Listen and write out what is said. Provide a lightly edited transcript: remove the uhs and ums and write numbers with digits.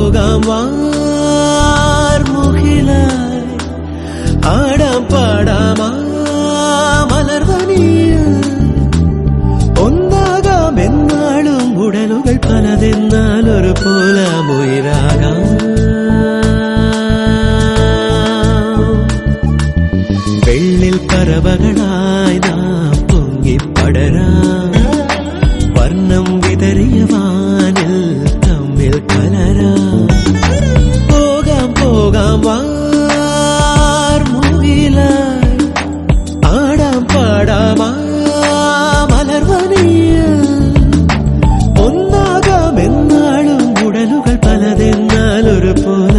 പോകാം വാർമുകിലായി ആടാം പാടാമാ മലർവനിയിൽ ഒന്നാകാം എന്നാളും ഉടലുകൾ പലതെന്നാൽ ഒരു പോലാമുയിരാകാം വെള്ളിൽ പറവകളായി നാം പൊങ്ങിപ്പടരാം വർണ്ണം വിതറിയ വാനിൽ തമ്മിൽ കലരാം പോകാം പോകാം വാർമുകിലായി ആടാം പാടാമാ മലർവനിയിൽ ഒന്നാകാം എന്നാളും ഉടലുകൾ പലതെന്നാൽ ഒരു പോലെ